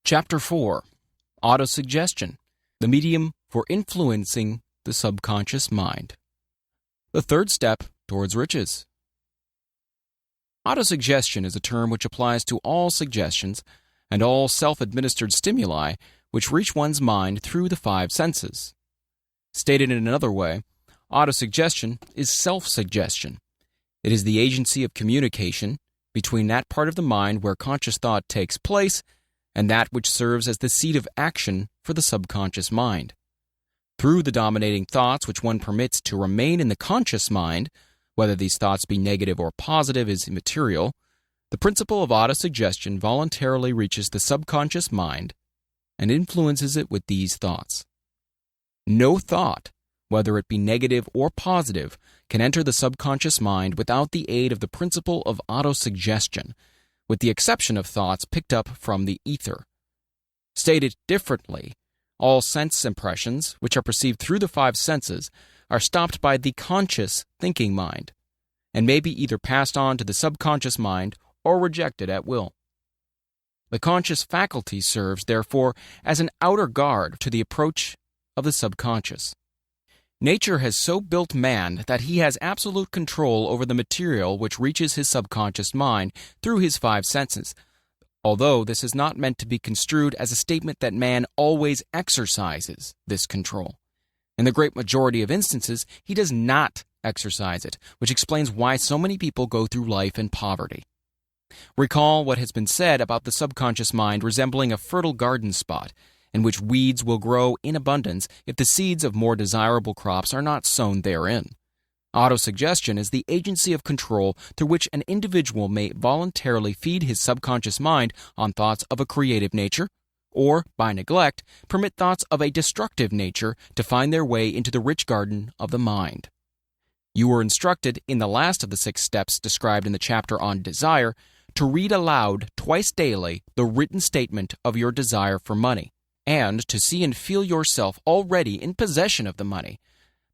Chapter 4. Autosuggestion, the medium for influencing the subconscious mind. The third step towards riches. Autosuggestion is a term which applies to all suggestions and all self-administered stimuli which reach one's mind through the five senses. Stated in another way, autosuggestion is self-suggestion. It is the agency of communication between that part of the mind where conscious thought takes place and that which serves as the seat of action for the subconscious mind. Through the dominating thoughts which one permits to remain in the conscious mind, whether these thoughts be negative or positive is immaterial, the principle of autosuggestion voluntarily reaches the subconscious mind and influences it with these thoughts. No thought, whether it be negative or positive, can enter the subconscious mind without the aid of the principle of autosuggestion, with the exception of thoughts picked up from the ether. Stated differently, all sense impressions, which are perceived through the five senses, are stopped by the conscious thinking mind, and may be either passed on to the subconscious mind or rejected at will. The conscious faculty serves, therefore, as an outer guard to the approach of the subconscious. Nature has so built man that he has absolute control over the material which reaches his subconscious mind through his five senses, although this is not meant to be construed as a statement that man always exercises this control. In the great majority of instances, he does not exercise it, which explains why so many people go through life in poverty. Recall what has been said about the subconscious mind resembling a fertile garden spot, in which weeds will grow in abundance if the seeds of more desirable crops are not sown therein. Autosuggestion is the agency of control through which an individual may voluntarily feed his subconscious mind on thoughts of a creative nature, or, by neglect, permit thoughts of a destructive nature to find their way into the rich garden of the mind. You were instructed in the last of the 6 steps described in the chapter on desire to read aloud twice daily the written statement of your desire for money, and to see and feel yourself already in possession of the money.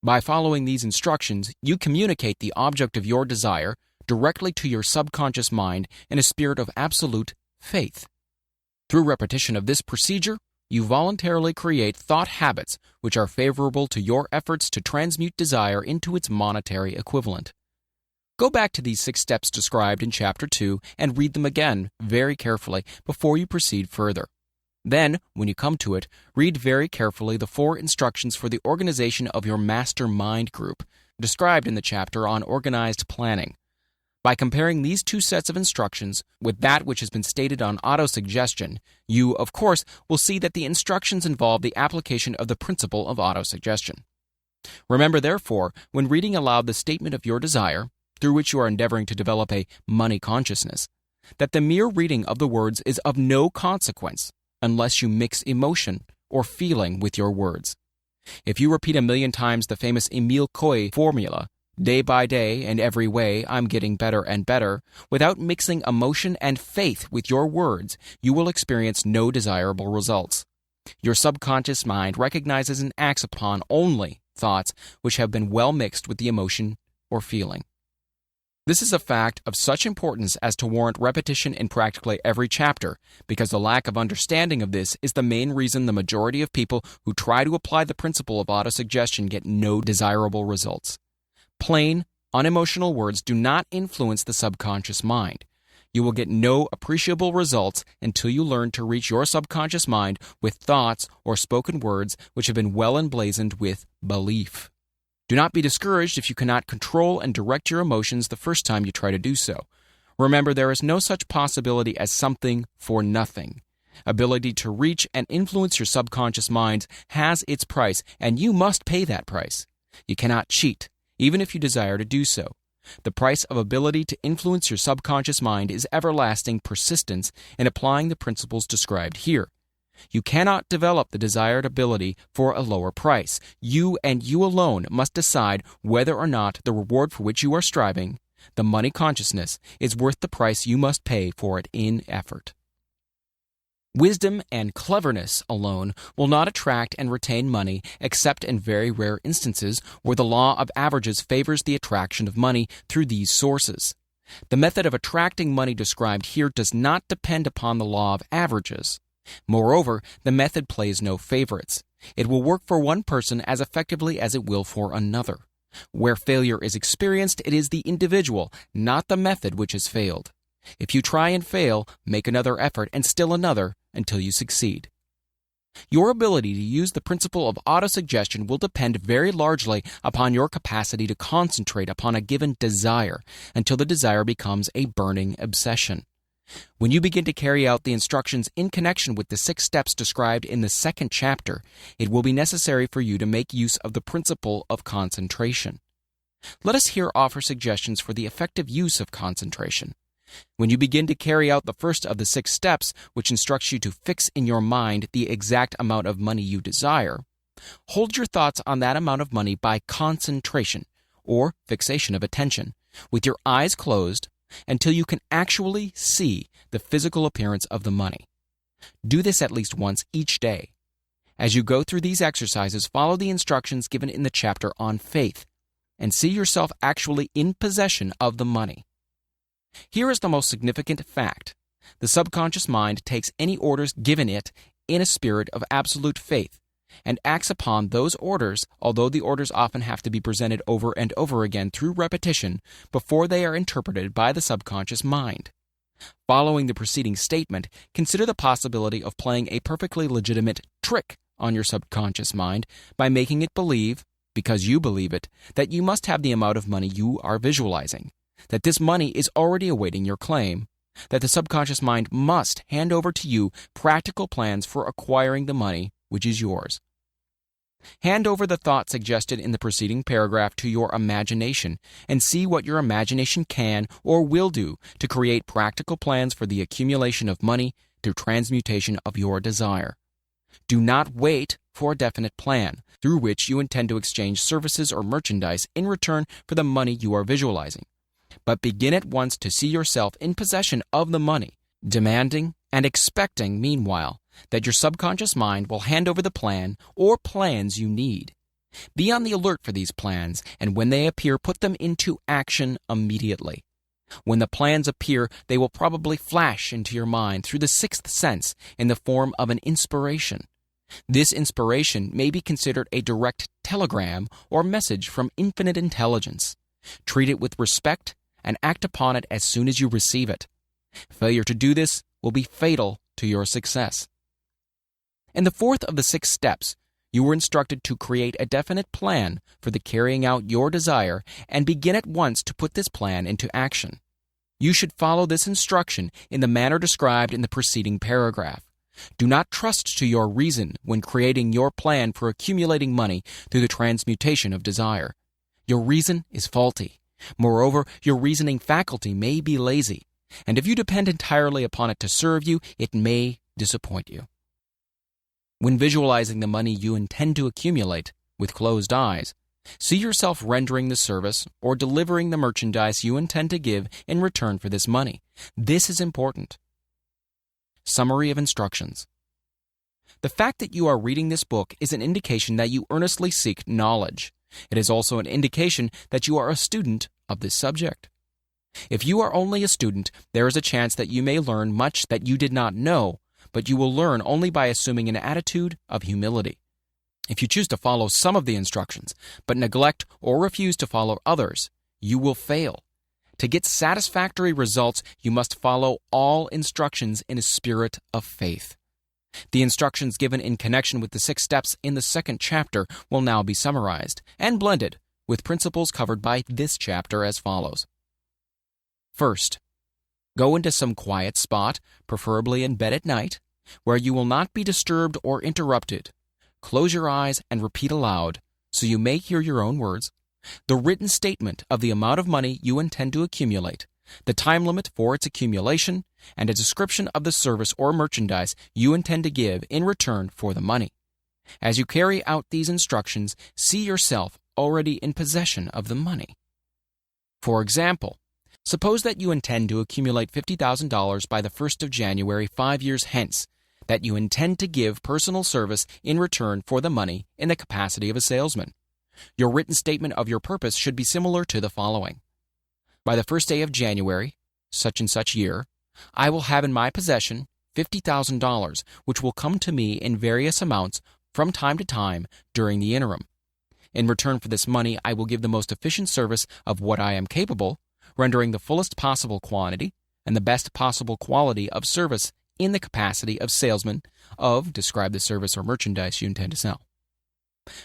By following these instructions, you communicate the object of your desire directly to your subconscious mind in a spirit of absolute faith. Through repetition of this procedure, you voluntarily create thought habits which are favorable to your efforts to transmute desire into its monetary equivalent. Go back to these 6 steps described in Chapter 2 and read them again very carefully before you proceed further. Then, when you come to it, read very carefully the 4 instructions for the organization of your master mind group, described in the chapter on organized planning. By comparing these 2 sets of instructions with that which has been stated on autosuggestion, you, of course, will see that the instructions involve the application of the principle of autosuggestion. Remember, therefore, when reading aloud the statement of your desire, through which you are endeavoring to develop a money consciousness, that the mere reading of the words is of no consequence unless you mix emotion or feeling with your words. If you repeat 1,000,000 times the famous Emile Coué formula, day by day and every way I'm getting better and better, without mixing emotion and faith with your words, you will experience no desirable results. Your subconscious mind recognizes and acts upon only thoughts which have been well mixed with the emotion or feeling. This is a fact of such importance as to warrant repetition in practically every chapter, because the lack of understanding of this is the main reason the majority of people who try to apply the principle of autosuggestion get no desirable results. Plain, unemotional words do not influence the subconscious mind. You will get no appreciable results until you learn to reach your subconscious mind with thoughts or spoken words which have been well emblazoned with belief. Do not be discouraged if you cannot control and direct your emotions the first time you try to do so. Remember, there is no such possibility as something for nothing. Ability to reach and influence your subconscious mind has its price, and you must pay that price. You cannot cheat, even if you desire to do so. The price of ability to influence your subconscious mind is everlasting persistence in applying the principles described here. You cannot develop the desired ability for a lower price. You and you alone must decide whether or not the reward for which you are striving, the money consciousness, is worth the price you must pay for it in effort. Wisdom and cleverness alone will not attract and retain money except in very rare instances where the law of averages favors the attraction of money through these sources. The method of attracting money described here does not depend upon the law of averages. Moreover, the method plays no favorites. It will work for one person as effectively as it will for another. Where failure is experienced, it is the individual, not the method, which has failed. If you try and fail, make another effort and still another until you succeed. Your ability to use the principle of autosuggestion will depend very largely upon your capacity to concentrate upon a given desire until the desire becomes a burning obsession. When you begin to carry out the instructions in connection with the 6 steps described in the 2nd chapter, it will be necessary for you to make use of the principle of concentration. Let us here offer suggestions for the effective use of concentration. When you begin to carry out the first of the 6 steps, which instructs you to fix in your mind the exact amount of money you desire, hold your thoughts on that amount of money by concentration, or fixation of attention, with your eyes closed, until you can actually see the physical appearance of the money. Do this at least once each day. As you go through these exercises, follow the instructions given in the chapter on faith, and see yourself actually in possession of the money. Here is the most significant fact. The subconscious mind takes any orders given it in a spirit of absolute faith and acts upon those orders, although the orders often have to be presented over and over again through repetition before they are interpreted by the subconscious mind. Following the preceding statement, consider the possibility of playing a perfectly legitimate trick on your subconscious mind by making it believe, because you believe it, that you must have the amount of money you are visualizing, that this money is already awaiting your claim, that the subconscious mind must hand over to you practical plans for acquiring the money which is yours. Hand over the thought suggested in the preceding paragraph to your imagination and see what your imagination can or will do to create practical plans for the accumulation of money through transmutation of your desire. Do not wait for a definite plan through which you intend to exchange services or merchandise in return for the money you are visualizing, but begin at once to see yourself in possession of the money, demanding and expecting, meanwhile, that your subconscious mind will hand over the plan or plans you need. Be on the alert for these plans, and when they appear, put them into action immediately. When the plans appear, they will probably flash into your mind through the 6th sense in the form of an inspiration. This inspiration may be considered a direct telegram or message from infinite intelligence. Treat it with respect and act upon it as soon as you receive it. Failure to do this will be fatal to your success. In the 4th of the 6 steps, you were instructed to create a definite plan for the carrying out your desire and begin at once to put this plan into action. You should follow this instruction in the manner described in the preceding paragraph. Do not trust to your reason when creating your plan for accumulating money through the transmutation of desire. Your reason is faulty. Moreover, your reasoning faculty may be lazy, and if you depend entirely upon it to serve you, it may disappoint you. When visualizing the money you intend to accumulate with closed eyes, see yourself rendering the service or delivering the merchandise you intend to give in return for this money. This is important. Summary of instructions. The fact that you are reading this book is an indication that you earnestly seek knowledge. It is also an indication that you are a student of this subject. If you are only a student, there is a chance that you may learn much that you did not know, but you will learn only by assuming an attitude of humility. If you choose to follow some of the instructions, but neglect or refuse to follow others, you will fail. To get satisfactory results, you must follow all instructions in a spirit of faith. The instructions given in connection with the 6 steps in the 2nd chapter will now be summarized and blended with principles covered by this chapter as follows. First, go into some quiet spot, preferably in bed at night, where you will not be disturbed or interrupted. Close your eyes and repeat aloud, so you may hear your own words, the written statement of the amount of money you intend to accumulate, the time limit for its accumulation, and a description of the service or merchandise you intend to give in return for the money. As you carry out these instructions, see yourself already in possession of the money. For example, suppose that you intend to accumulate $50,000 by the 1st of January 5 years hence, that you intend to give personal service in return for the money in the capacity of a salesman. Your written statement of your purpose should be similar to the following. By the 1st day of January, such and such year, I will have in my possession $50,000, which will come to me in various amounts from time to time during the interim. In return for this money, I will give the most efficient service of what I am capable, rendering the fullest possible quantity and the best possible quality of service in the capacity of salesman of describe the service or merchandise you intend to sell.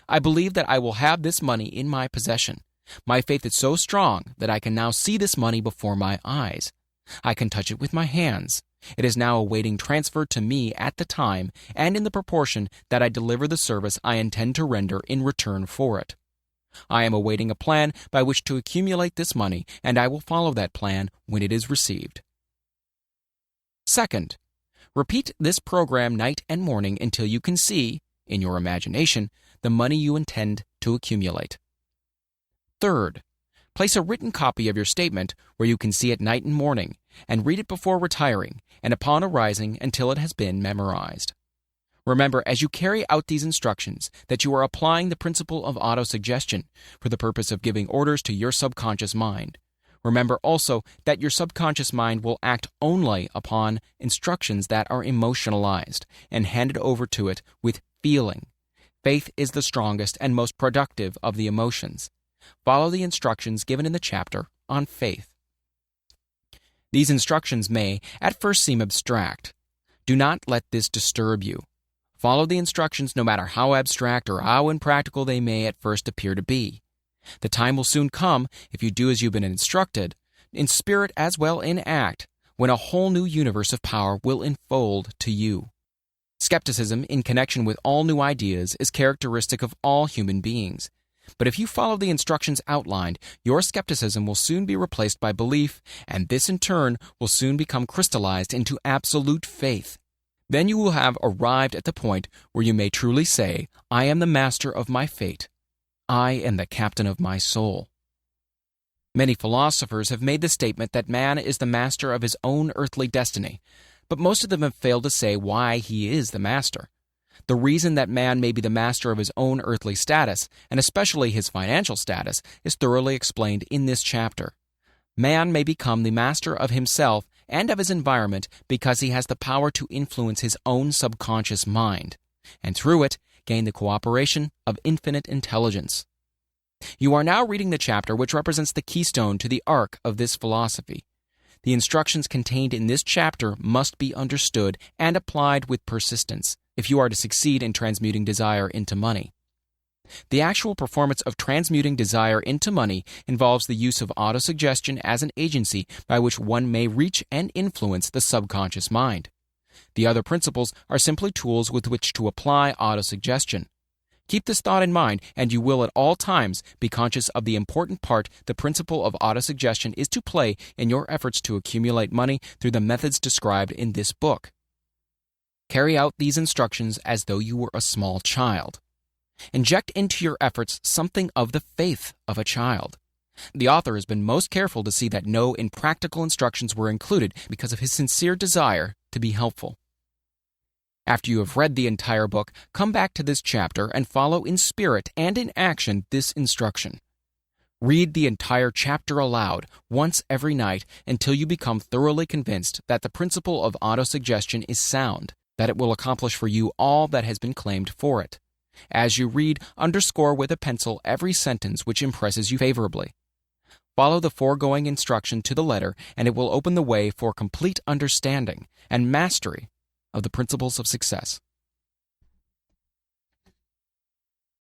I believe that I will have this money in my possession. My faith is so strong that I can now see this money before my eyes. I can touch it with my hands. It is now awaiting transfer to me at the time and in the proportion that I deliver the service I intend to render in return for it. I am awaiting a plan by which to accumulate this money, and I will follow that plan when it is received. Second, repeat this program night and morning until you can see, in your imagination, the money you intend to accumulate. Third, place a written copy of your statement where you can see it night and morning, and read it before retiring and upon arising until it has been memorized. Remember, as you carry out these instructions, that you are applying the principle of autosuggestion for the purpose of giving orders to your subconscious mind. Remember also that your subconscious mind will act only upon instructions that are emotionalized and handed over to it with feeling. Faith is the strongest and most productive of the emotions. Follow the instructions given in the chapter on faith. These instructions may at first seem abstract. Do not let this disturb you. Follow the instructions no matter how abstract or how impractical they may at first appear to be. The time will soon come, if you do as you've been instructed, in spirit as well in act, when a whole new universe of power will enfold to you. Skepticism in connection with all new ideas is characteristic of all human beings. But if you follow the instructions outlined, your skepticism will soon be replaced by belief, and this in turn will soon become crystallized into absolute faith. Then you will have arrived at the point where you may truly say, I am the master of my fate. I am the captain of my soul. Many philosophers have made the statement that man is the master of his own earthly destiny, but most of them have failed to say why he is the master. The reason that man may be the master of his own earthly status, and especially his financial status, is thoroughly explained in this chapter. Man may become the master of himself and of his environment because he has the power to influence his own subconscious mind, and through it, gain the cooperation of infinite intelligence. You are now reading the chapter which represents the keystone to the arc of this philosophy. The instructions contained in this chapter must be understood and applied with persistence if you are to succeed in transmuting desire into money. The actual performance of transmuting desire into money involves the use of autosuggestion as an agency by which one may reach and influence the subconscious mind. The other principles are simply tools with which to apply autosuggestion. Keep this thought in mind, and you will at all times be conscious of the important part the principle of autosuggestion is to play in your efforts to accumulate money through the methods described in this book. Carry out these instructions as though you were a small child. Inject into your efforts something of the faith of a child. The author has been most careful to see that no impractical instructions were included because of his sincere desire to be helpful. After you have read the entire book, come back to this chapter and follow in spirit and in action this instruction. Read the entire chapter aloud once every night until you become thoroughly convinced that the principle of autosuggestion is sound, that it will accomplish for you all that has been claimed for it. As you read, underscore with a pencil every sentence which impresses you favorably. Follow the foregoing instruction to the letter, and it will open the way for complete understanding and mastery of the principles of success.